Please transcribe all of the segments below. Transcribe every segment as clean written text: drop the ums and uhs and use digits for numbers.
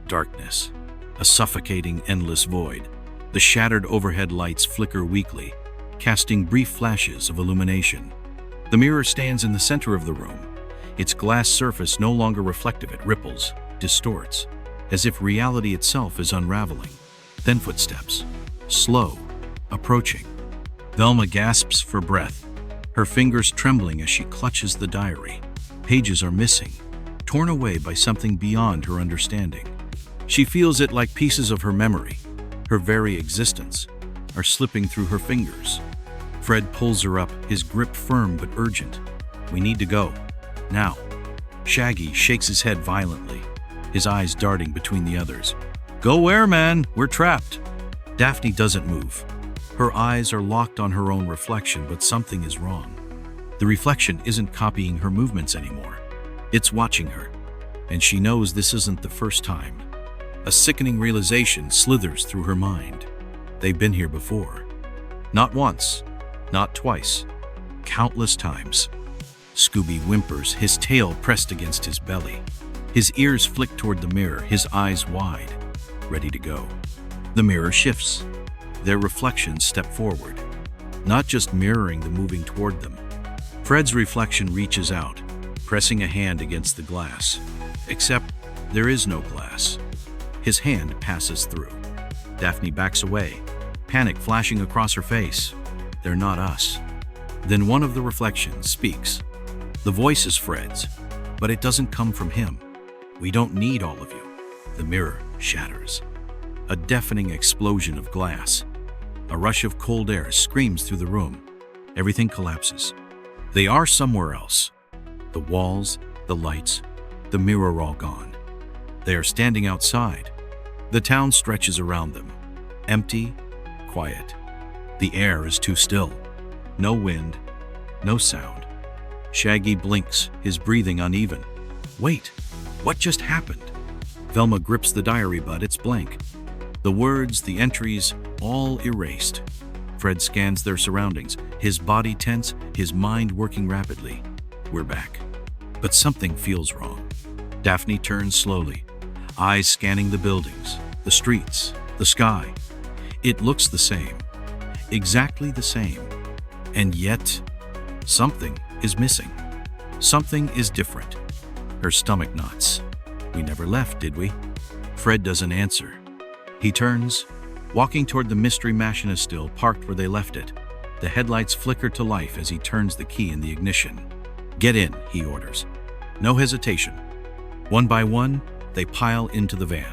Darkness. A suffocating, endless void. The shattered overhead lights flicker weakly, casting brief flashes of illumination. The mirror stands in the center of the room. Its glass surface no longer reflective, it ripples, distorts, as if reality itself is unraveling. Then footsteps. Slow. Approaching. Velma gasps for breath, her fingers trembling as she clutches the diary. Pages are missing, torn away by something beyond her understanding. She feels it like pieces of her memory, her very existence, are slipping through her fingers. Fred pulls her up, his grip firm but urgent. "We need to go. Now." Shaggy shakes his head violently, his eyes darting between the others. "Go where, man? We're trapped." Daphne doesn't move. Her eyes are locked on her own reflection, but something is wrong. The reflection isn't copying her movements anymore. It's watching her, and she knows this isn't the first time. A sickening realization slithers through her mind. They've been here before. Not once, not twice, countless times. Scooby whimpers, his tail pressed against his belly. His ears flick toward the mirror, his eyes wide, ready to go. The mirror shifts. Their reflections step forward, not just mirroring the moving toward them. Fred's reflection reaches out, pressing a hand against the glass. Except there is no glass. His hand passes through. Daphne backs away, panic flashing across her face. "They're not us." Then one of the reflections speaks. The voice is Fred's, but it doesn't come from him. "We don't need all of you." The mirror shatters. A deafening explosion of glass. A rush of cold air screams through the room. Everything collapses. They are somewhere else. The walls, the lights, the mirror all gone. They are standing outside. The town stretches around them. Empty, quiet. The air is too still. No wind, no sound. Shaggy blinks, his breathing uneven. "Wait, what just happened?" Velma grips the diary, but it's blank. The words, the entries, all erased. Fred scans their surroundings, his body tense, his mind working rapidly. We're back. But something feels wrong. Daphne turns slowly, eyes scanning the buildings, the streets, the sky. It looks the same, exactly the same. And yet, something is missing. Something is different. Her stomach knots. "We never left, did we?" Fred doesn't answer. He turns, walking toward the mystery machine still parked where they left it. The headlights flicker to life as he turns the key in the ignition. "Get in," he orders. No hesitation. One by one, they pile into the van.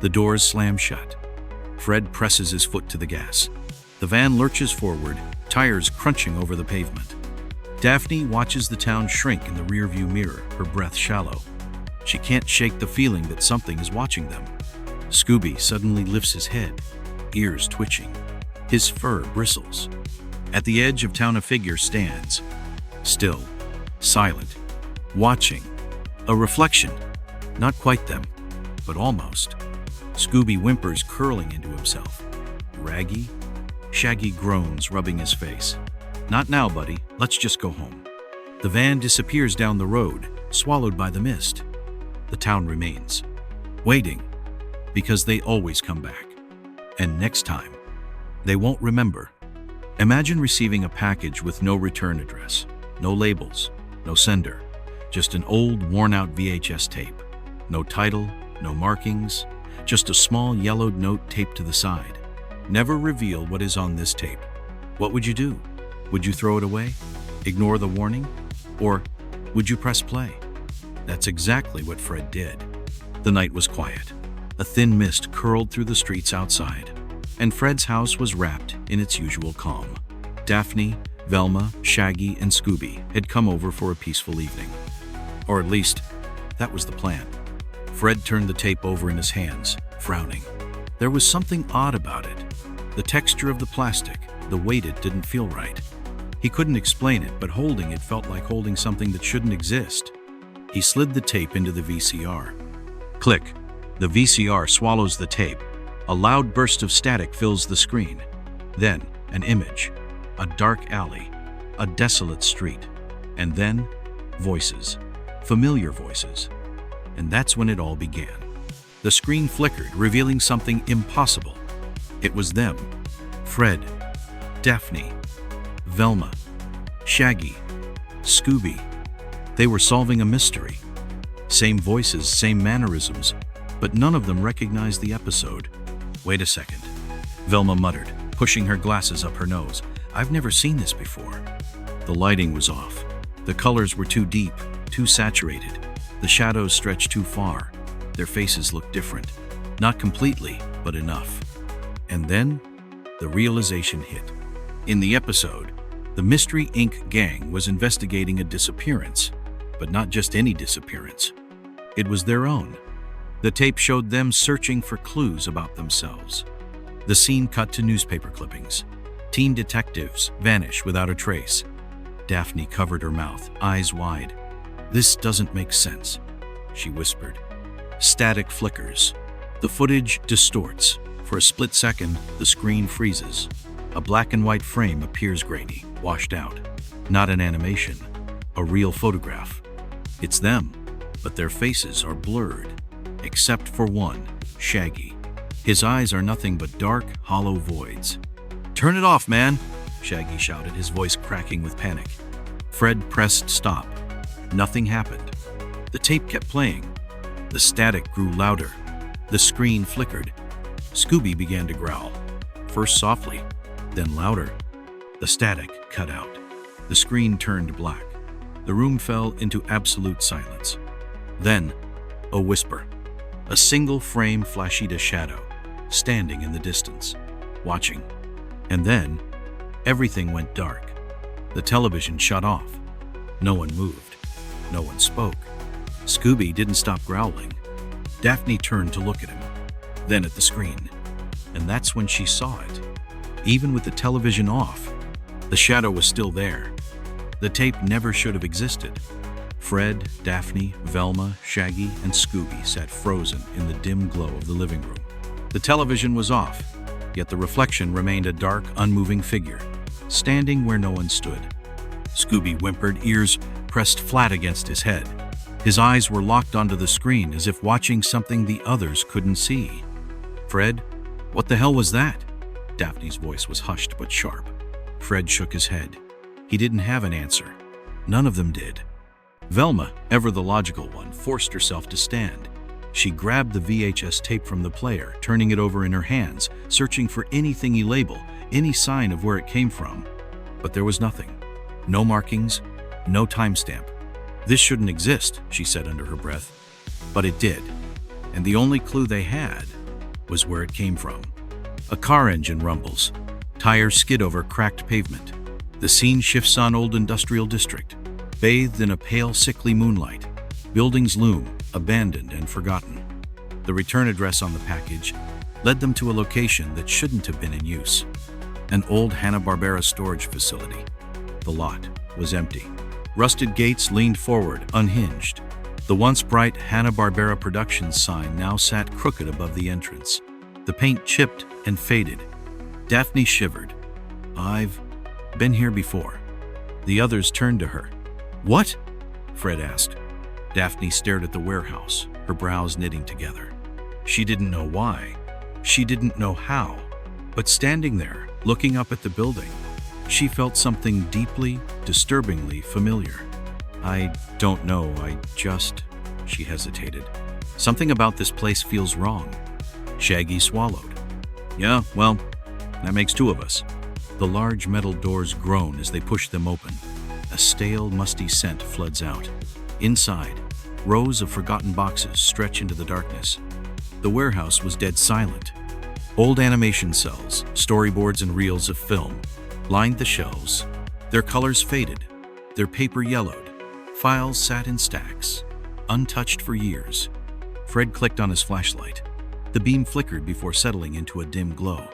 The doors slam shut. Fred presses his foot to the gas. The van lurches forward, tires crunching over the pavement. Daphne watches the town shrink in the rearview mirror, her breath shallow. She can't shake the feeling that something is watching them. Scooby suddenly lifts his head, ears twitching. His fur bristles. At the edge of town a figure stands, still, silent, watching. A reflection, not quite them, but almost. Scooby whimpers, curling into himself. "Raggy?" Shaggy groans, rubbing his face. "Not now, buddy. Let's just go home." The van disappears down the road, swallowed by the mist. The town remains, waiting, because they always come back. And next time, they won't remember. Imagine receiving a package with no return address, no labels, no sender, just an old, worn-out VHS tape. No title, no markings, just a small yellowed note taped to the side. Never reveal what is on this tape. What would you do? Would you throw it away? Ignore the warning? Or would you press play? That's exactly what Fred did. The night was quiet. A thin mist curled through the streets outside, and Fred's house was wrapped in its usual calm. Daphne, Velma, Shaggy, and Scooby had come over for a peaceful evening. Or at least, that was the plan. Fred turned the tape over in his hands, frowning. There was something odd about it. The texture of the plastic, the weight, it didn't feel right. He couldn't explain it, but holding it felt like holding something that shouldn't exist. He slid the tape into the VCR. Click. The VCR swallows the tape. A loud burst of static fills the screen. Then, an image. A dark alley. A desolate street. And then, voices. Familiar voices. And that's when it all began. The screen flickered, revealing something impossible. It was them. Fred, Daphne, Velma, Shaggy, Scooby. They were solving a mystery. Same voices, same mannerisms, but none of them recognized the episode. Wait a second, Velma muttered, pushing her glasses up her nose. I've never seen this before. The lighting was off. The colors were too deep, too saturated. The shadows stretched too far. Their faces looked different. Not completely, but enough. And then, the realization hit. In the episode, the Mystery Inc. gang was investigating a disappearance, but not just any disappearance. It was their own. The tape showed them searching for clues about themselves. The scene cut to newspaper clippings. Teen detectives vanish without a trace. Daphne covered her mouth, eyes wide. "This doesn't make sense," she whispered. Static flickers. The footage distorts. For a split second, the screen freezes. A black and white frame appears grainy, washed out. Not an animation, a real photograph. It's them, but their faces are blurred, except for one, Shaggy. His eyes are nothing but dark, hollow voids. "Turn it off, man!" Shaggy shouted, his voice cracking with panic. Fred pressed stop. Nothing happened. The tape kept playing. The static grew louder. The screen flickered. Scooby began to growl, first softly, then louder. The static cut out. The screen turned black. The room fell into absolute silence. Then, a whisper. A single frame flashed a shadow, standing in the distance, watching. And then, everything went dark. The television shut off. No one moved. No one spoke. Scooby didn't stop growling. Daphne turned to look at him, then at the screen. And that's when she saw it. Even with the television off, the shadow was still there. The tape never should have existed. Fred, Daphne, Velma, Shaggy, and Scooby sat frozen in the dim glow of the living room. The television was off, yet the reflection remained a dark, unmoving figure, standing where no one stood. Scooby whimpered, ears pressed flat against his head. His eyes were locked onto the screen as if watching something the others couldn't see. "Fred, what the hell was that?" Daphne's voice was hushed but sharp. Fred shook his head. He didn't have an answer. None of them did. Velma, ever the logical one, forced herself to stand. She grabbed the VHS tape from the player, turning it over in her hands, searching for anything label, any sign of where it came from. But there was nothing. No markings, no timestamp. "This shouldn't exist," she said under her breath. But it did. And the only clue they had was where it came from. A car engine rumbles. Tires skid over cracked pavement. The scene shifts on old industrial district. Bathed in a pale, sickly moonlight, buildings loom, abandoned and forgotten. The return address on the package led them to a location that shouldn't have been in use. An old Hanna-Barbera storage facility. The lot was empty. Rusted gates leaned forward, unhinged. The once bright Hanna-Barbera Productions sign now sat crooked above the entrance. The paint chipped and faded. Daphne shivered. "I've been here before." The others turned to her. "What?" Fred asked. Daphne stared at the warehouse, her brows knitting together. She didn't know why. She didn't know how. But standing there, looking up at the building, she felt something deeply, disturbingly familiar. "I don't know, she hesitated. "Something about this place feels wrong." Shaggy swallowed. "Yeah, well, that makes two of us." The large metal doors groan as they push them open. A stale, musty scent floods out. Inside, rows of forgotten boxes stretch into the darkness. The warehouse was dead silent. Old animation cells, storyboards and reels of film lined the shelves. Their colors faded, their paper yellowed. Files sat in stacks, untouched for years. Fred clicked on his flashlight. The beam flickered before settling into a dim glow.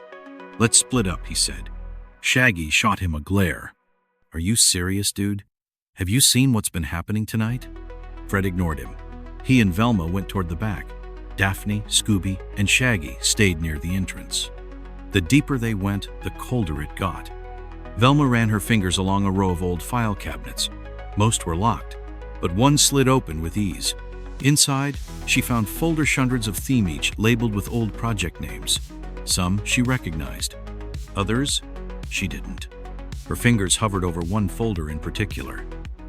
"Let's split up," he said. Shaggy shot him a glare. "Are you serious, dude? Have you seen what's been happening tonight?" Fred ignored him. He and Velma went toward the back. Daphne, Scooby, and Shaggy stayed near the entrance. The deeper they went, the colder it got. Velma ran her fingers along a row of old file cabinets. Most were locked, but one slid open with ease. Inside, she found folder hundreds of theme each labeled with old project names. Some she recognized, others she didn't. Her fingers hovered over one folder in particular.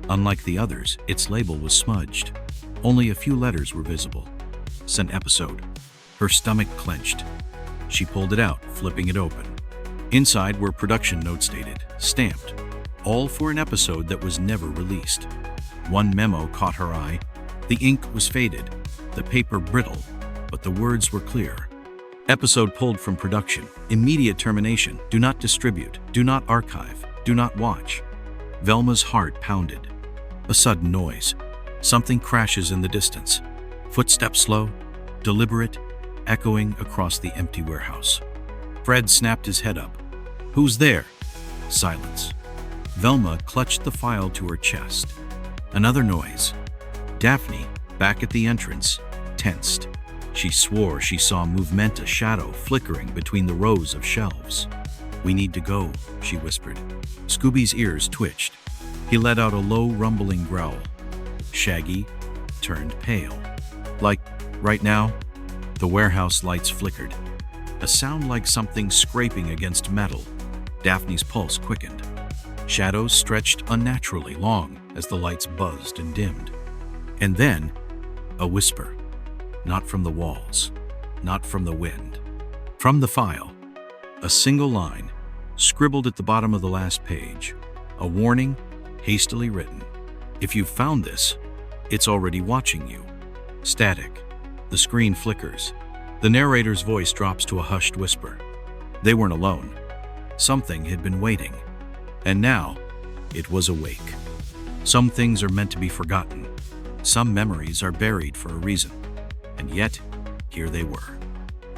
Unlike the others, its label was smudged. Only a few letters were visible. Sent episode. Her stomach clenched. She pulled it out, flipping it open. Inside were production notes dated, stamped, all for an episode that was never released. One memo caught her eye. The ink was faded, the paper brittle, but the words were clear. Episode pulled from production. Immediate termination. Do not distribute. Do not archive. Do not watch. Velma's heart pounded. A sudden noise. Something crashes in the distance. Footsteps slow, deliberate, echoing across the empty warehouse. Fred snapped his head up. Who's there? Silence. Velma clutched the file to her chest. Another noise. Daphne, back at the entrance, tensed. She swore she saw movement, a shadow flickering between the rows of shelves. We need to go, she whispered. Scooby's ears twitched. He let out a low, rumbling growl. Shaggy turned pale. Like, right now? The warehouse lights flickered. A sound like something scraping against metal. Daphne's pulse quickened. Shadows stretched unnaturally long as the lights buzzed and dimmed. And then, a whisper. Not from the walls, not from the wind. From the file, a single line, scribbled at the bottom of the last page. A warning, hastily written. If you've found this, it's already watching you. Static. The screen flickers. The narrator's voice drops to a hushed whisper. They weren't alone. Something had been waiting. And now, it was awake. Some things are meant to be forgotten. Some memories are buried for a reason. And yet, here they were.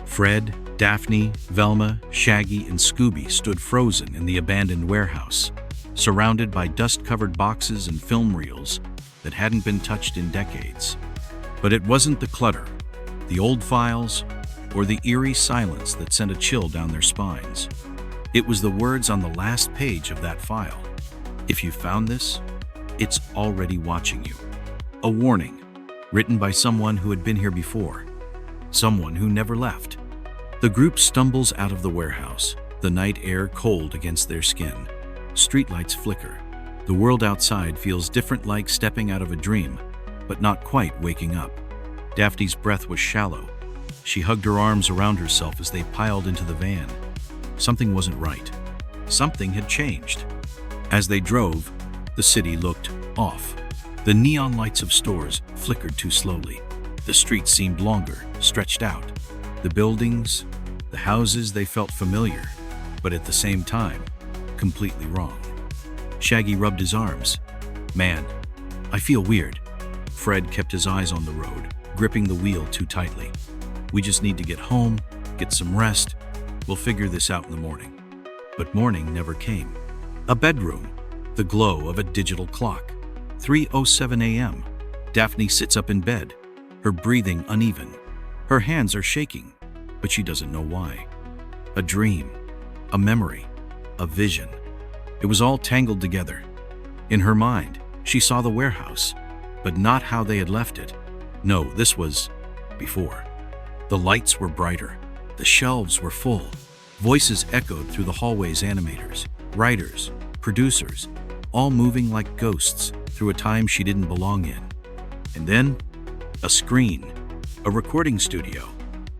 Fred, Daphne, Velma, Shaggy, and Scooby stood frozen in the abandoned warehouse, surrounded by dust-covered boxes and film reels that hadn't been touched in decades. But it wasn't the clutter, the old files, or the eerie silence that sent a chill down their spines. It was the words on the last page of that file. If you found this, it's already watching you. A warning, written by someone who had been here before, someone who never left. The group stumbles out of the warehouse, the night air cold against their skin. Streetlights flicker. The world outside feels different, like stepping out of a dream, but not quite waking up. Daphne's breath was shallow. She hugged her arms around herself as they piled into the van. Something wasn't right. Something had changed. As they drove, the city looked off. The neon lights of stores flickered too slowly. The streets seemed longer, stretched out. The buildings, the houses, they felt familiar, but at the same time, completely wrong. Shaggy rubbed his arms. Man, I feel weird. Fred kept his eyes on the road, gripping the wheel too tightly. We just need to get home, get some rest. We'll figure this out in the morning. But morning never came. A bedroom, the glow of a digital clock. 3:07 a.m. Daphne sits up in bed, her breathing uneven. Her hands are shaking, but she doesn't know why. A dream, a memory, a vision. It was all tangled together. In her mind, she saw the warehouse, but not how they had left it. No, this was before. The lights were brighter. The shelves were full. Voices echoed through the hallways, animators, writers, producers, all moving like ghosts through a time she didn't belong in. And then, a screen, a recording studio,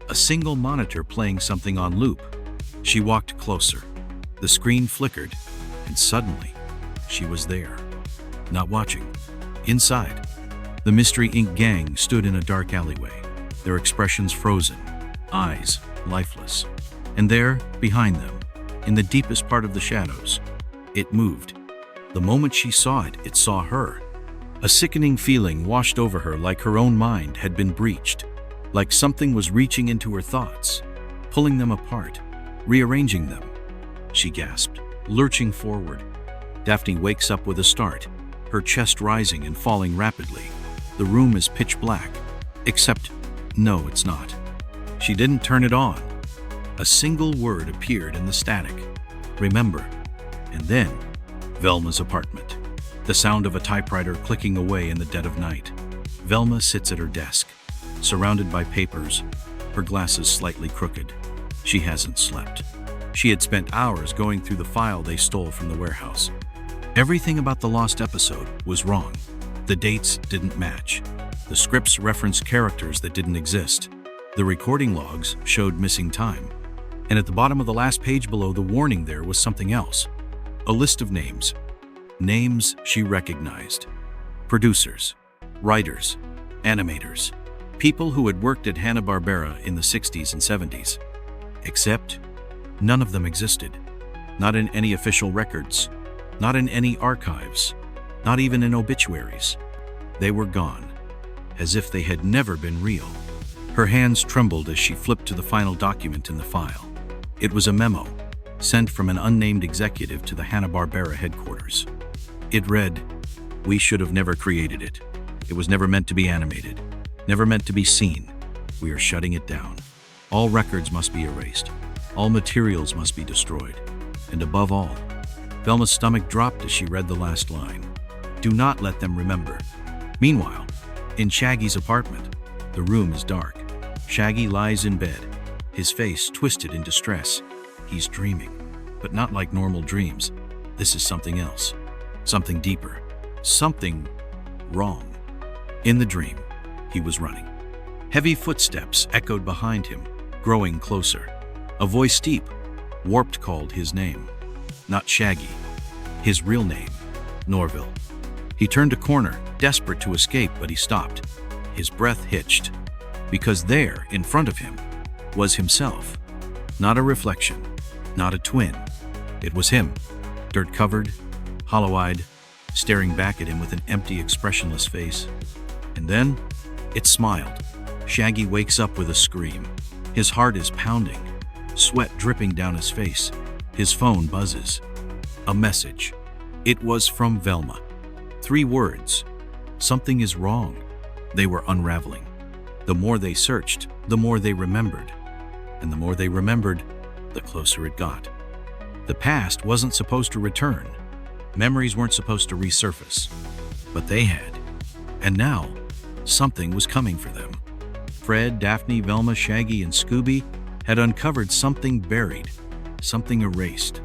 a single monitor playing something on loop. She walked closer. The screen flickered, and suddenly, she was there. Not watching. Inside, the Mystery Inc. gang stood in a dark alleyway, their expressions frozen, eyes lifeless. And there, behind them, in the deepest part of the shadows, it moved. The moment she saw it, it saw her. A sickening feeling washed over her, like her own mind had been breached, like something was reaching into her thoughts, pulling them apart, rearranging them. She gasped, lurching forward. Daphne wakes up with a start, her chest rising and falling rapidly. The room is pitch black, except, no, it's not. She didn't turn it on. A single word appeared in the static. Remember. And then, Velma's apartment. The sound of a typewriter clicking away in the dead of night. Velma sits at her desk, surrounded by papers, her glasses slightly crooked. She hasn't slept. She had spent hours going through the file they stole from the warehouse. Everything about the lost episode was wrong. The dates didn't match. The scripts referenced characters that didn't exist. The recording logs showed missing time. And at the bottom of the last page below the warning there was something else. A list of names. Names she recognized. Producers, writers, animators, people who had worked at Hanna-Barbera in the 60s and 70s. Except none of them existed. Not in any official records. Not in any archives. Not even in obituaries. They were gone, as if they had never been real. Her hands trembled as she flipped to the final document in the file. It was a memo, sent from an unnamed executive to the Hanna-Barbera headquarters. It read, "We should have never created it. It was never meant to be animated, never meant to be seen. We are shutting it down. All records must be erased. All materials must be destroyed. And above all," Velma's stomach dropped as she read the last line, "do not let them remember." Meanwhile, in Shaggy's apartment, the room is dark. Shaggy lies in bed, his face twisted in distress. He's dreaming, but not like normal dreams. This is something else, something deeper, something wrong. In the dream, he was running. Heavy footsteps echoed behind him, growing closer. A voice deep, warped called his name. Not Shaggy, his real name, Norville. He turned a corner, desperate to escape, but he stopped. His breath hitched, because there, in front of him, was himself. Not a reflection, not a twin. It was him, dirt-covered, hollow-eyed, staring back at him with an empty, expressionless face. And then, it smiled. Shaggy wakes up with a scream. His heart is pounding, sweat dripping down his face. His phone buzzes. A message. It was from Velma. 3 words. Something is wrong. They were unraveling. The more they searched, the more they remembered. And the more they remembered, the closer it got. The past wasn't supposed to return. Memories weren't supposed to resurface. But they had. And now, something was coming for them. Fred, Daphne, Velma, Shaggy, and Scooby had uncovered something buried, something erased.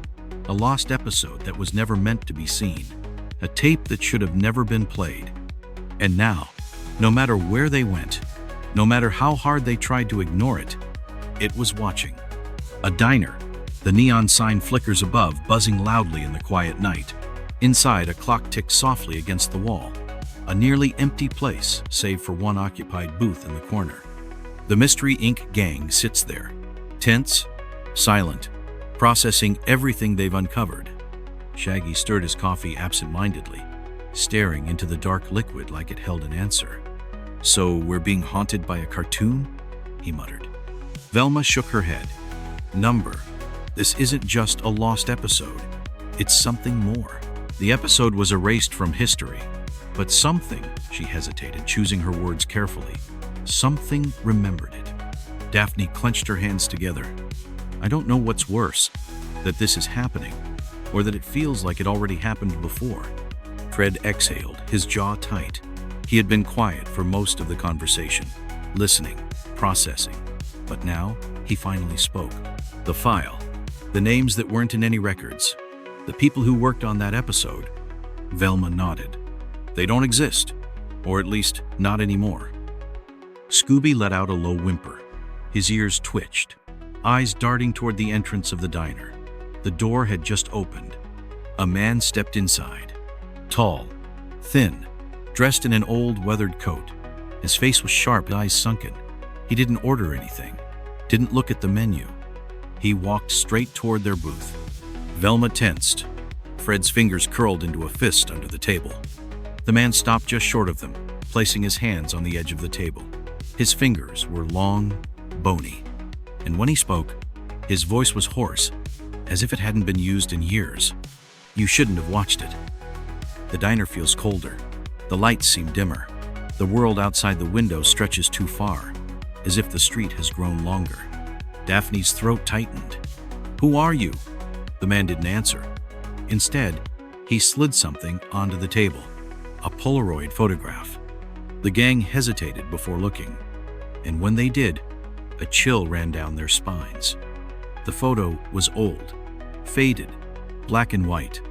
A lost episode that was never meant to be seen. A tape that should have never been played. And now, no matter where they went, no matter how hard they tried to ignore it, it was watching. A diner. The neon sign flickers above, buzzing loudly in the quiet night. Inside, a clock ticks softly against the wall. A nearly empty place, save for one occupied booth in the corner. The Mystery Inc. gang sits there, tense, silent, processing everything they've uncovered. Shaggy stirred his coffee absent-mindedly, staring into the dark liquid like it held an answer. "So we're being haunted by a cartoon?" he muttered. Velma shook her head. "Number. This isn't just a lost episode. It's something more." The episode was erased from history, but something, she hesitated, choosing her words carefully, something remembered it. Daphne clenched her hands together. "I don't know what's worse, that this is happening, or that it feels like it already happened before." Fred exhaled, his jaw tight. He had been quiet for most of the conversation, listening, processing. But now, he finally spoke. "The file. The names that weren't in any records. The people who worked on that episode." Velma nodded. "They don't exist. Or at least, not anymore." Scooby let out a low whimper. His ears twitched, eyes darting toward the entrance of the diner. The door had just opened. A man stepped inside. Tall, thin, dressed in an old, weathered coat. His face was sharp, eyes sunken. He didn't order anything, didn't look at the menu. He walked straight toward their booth. Velma tensed. Fred's fingers curled into a fist under the table. The man stopped just short of them, placing his hands on the edge of the table. His fingers were long, bony, and when he spoke, his voice was hoarse, as if it hadn't been used in years. "You shouldn't have watched it. The diner feels colder. The lights seem dimmer. The world outside the window stretches too far, as if the street has grown longer." Daphne's throat tightened. "Who are you?" The man didn't answer. Instead, he slid something onto the table. A Polaroid photograph. The gang hesitated before looking, and when they did, a chill ran down their spines. The photo was old, faded, black and white.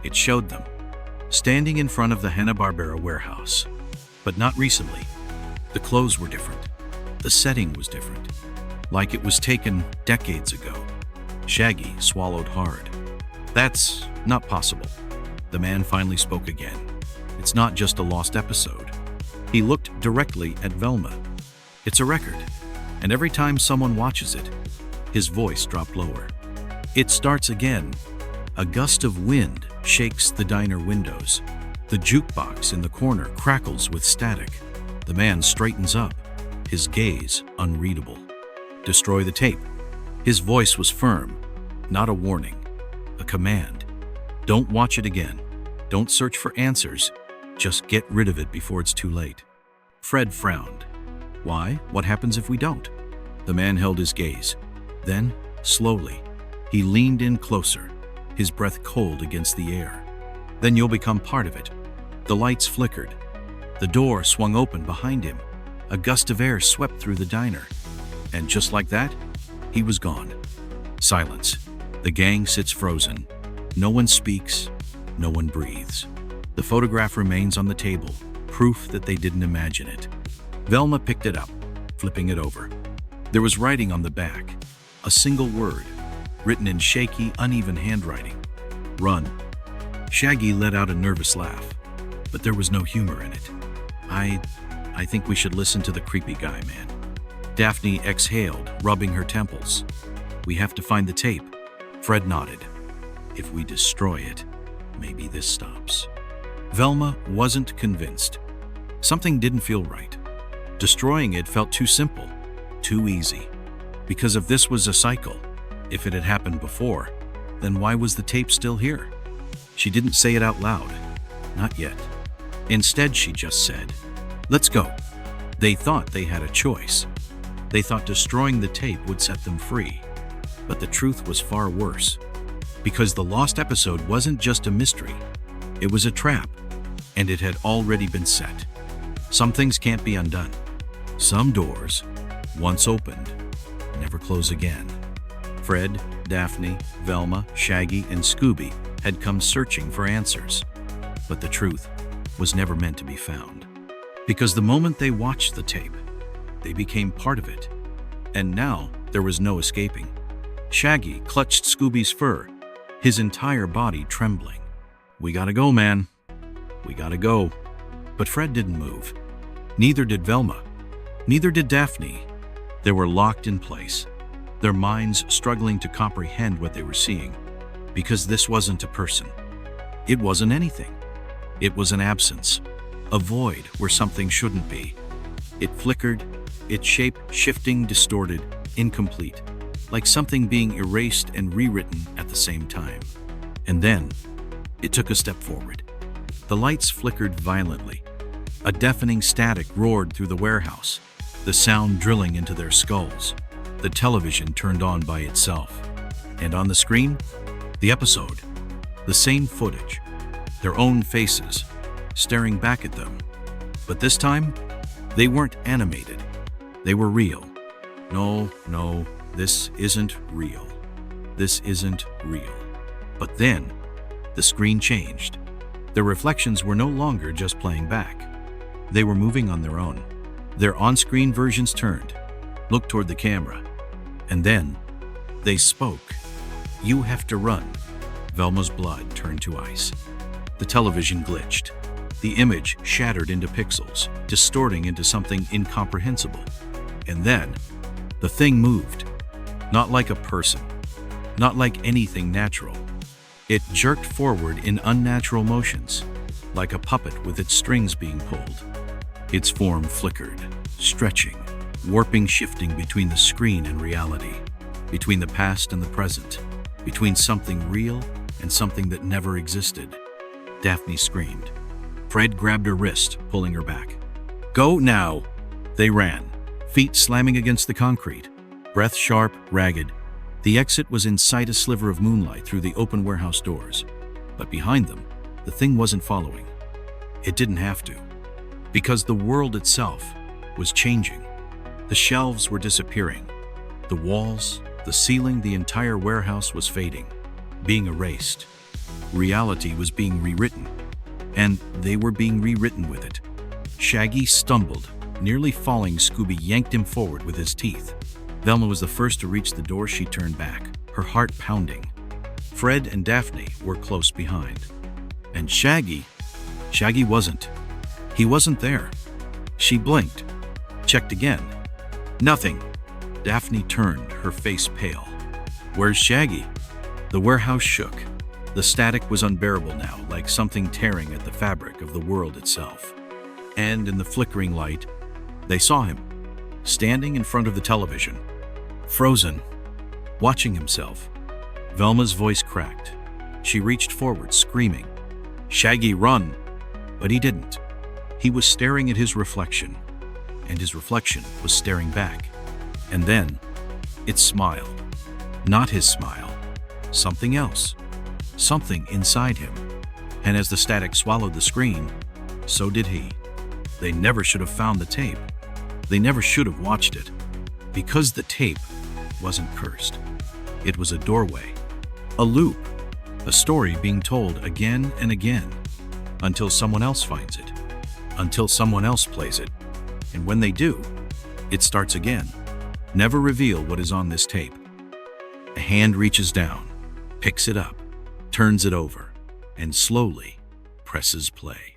It showed them, standing in front of the Hanna-Barbera warehouse. But not recently. The clothes were different. The setting was different, like it was taken decades ago. Shaggy swallowed hard. That's not possible. The man finally spoke again. It's not just a lost episode. He looked directly at Velma. It's a record, and every time someone watches it, his voice dropped lower. It starts again. A gust of wind shakes the diner windows. The jukebox in the corner crackles with static. The man straightens up, his gaze unreadable. Destroy the tape. His voice was firm, not a warning, a command. Don't watch it again. Don't search for answers. Just get rid of it before it's too late. Fred frowned. Why? What happens if we don't? The man held his gaze. Then, slowly, he leaned in closer, his breath cold against the air. Then you'll become part of it. The lights flickered. The door swung open behind him. A gust of air swept through the diner. And just like that, he was gone. Silence. The gang sits frozen. No one speaks. No one breathes. The photograph remains on the table, proof that they didn't imagine it. Velma picked it up, flipping it over. There was writing on the back, a single word, written in shaky, uneven handwriting. Run. Shaggy let out a nervous laugh, but there was no humor in it. I think we should listen to the creepy guy, man. Daphne exhaled, rubbing her temples. We have to find the tape. Fred nodded. If we destroy it, maybe this stops. Velma wasn't convinced. Something didn't feel right. Destroying it felt too simple, too easy. Because if this was a cycle, if it had happened before, then why was the tape still here? She didn't say it out loud. Not yet. Instead, she just said, "Let's go." They thought they had a choice. They thought destroying the tape would set them free. But the truth was far worse. Because the lost episode wasn't just a mystery. It was a trap, and it had already been set. Some things can't be undone. Some doors, once opened, never close again. Fred, Daphne, Velma, Shaggy, and Scooby had come searching for answers. But the truth was never meant to be found. Because the moment they watched the tape, they became part of it. And now there was no escaping. Shaggy clutched Scooby's fur, his entire body trembling. "We gotta go, man. We gotta go." But Fred didn't move. Neither did Velma. Neither did Daphne. They were locked in place, their minds struggling to comprehend what they were seeing. Because this wasn't a person. It wasn't anything. It was an absence, a void where something shouldn't be. It flickered, its shape shifting, distorted, incomplete, like something being erased and rewritten at the same time. And then, it took a step forward. The lights flickered violently. A deafening static roared through the warehouse, the sound drilling into their skulls. The television turned on by itself. And on the screen, the episode, the same footage, their own faces, staring back at them. But this time, they weren't animated. They were real. No, this isn't real. This isn't real. But then, the screen changed. Their reflections were no longer just playing back. They were moving on their own. Their on-screen versions turned, looked toward the camera. And then, they spoke. "You have to run." Velma's blood turned to ice. The television glitched. The image shattered into pixels, distorting into something incomprehensible. And then, the thing moved. Not like a person. Not like anything natural. It jerked forward in unnatural motions, like a puppet with its strings being pulled. Its form flickered, stretching, warping, shifting between the screen and reality, between the past and the present, between something real and something that never existed. Daphne screamed. Fred grabbed her wrist, pulling her back. "Go now!" They ran, feet slamming against the concrete, breath sharp, ragged. The exit was in sight, a sliver of moonlight through the open warehouse doors. But behind them, the thing wasn't following. It didn't have to. Because the world itself was changing. The shelves were disappearing. The walls, the ceiling, the entire warehouse was fading, being erased. Reality was being rewritten, and they were being rewritten with it. Shaggy stumbled, nearly falling. Scooby yanked him forward with his teeth. Velma was the first to reach the door. She turned back, her heart pounding. Fred and Daphne were close behind. And Shaggy wasn't. He wasn't there. She blinked, checked again. Nothing. Daphne turned, her face pale. Where's Shaggy? The warehouse shook. The static was unbearable now, like something tearing at the fabric of the world itself. And in the flickering light, they saw him, standing in front of the television, frozen, watching himself. Velma's voice cracked. She reached forward, screaming, "Shaggy, run!" But he didn't. He was staring at his reflection, and his reflection was staring back. And then, it smiled. Not his smile. Something else. Something inside him. And as the static swallowed the screen, so did he. They never should have found the tape. They never should have watched it. Because the tape wasn't cursed. It was a doorway. A loop. A story being told again and again. Until someone else finds it. Until someone else plays it. And when they do, it starts again. Never reveal what is on this tape. A hand reaches down, picks it up, turns it over, and slowly presses play.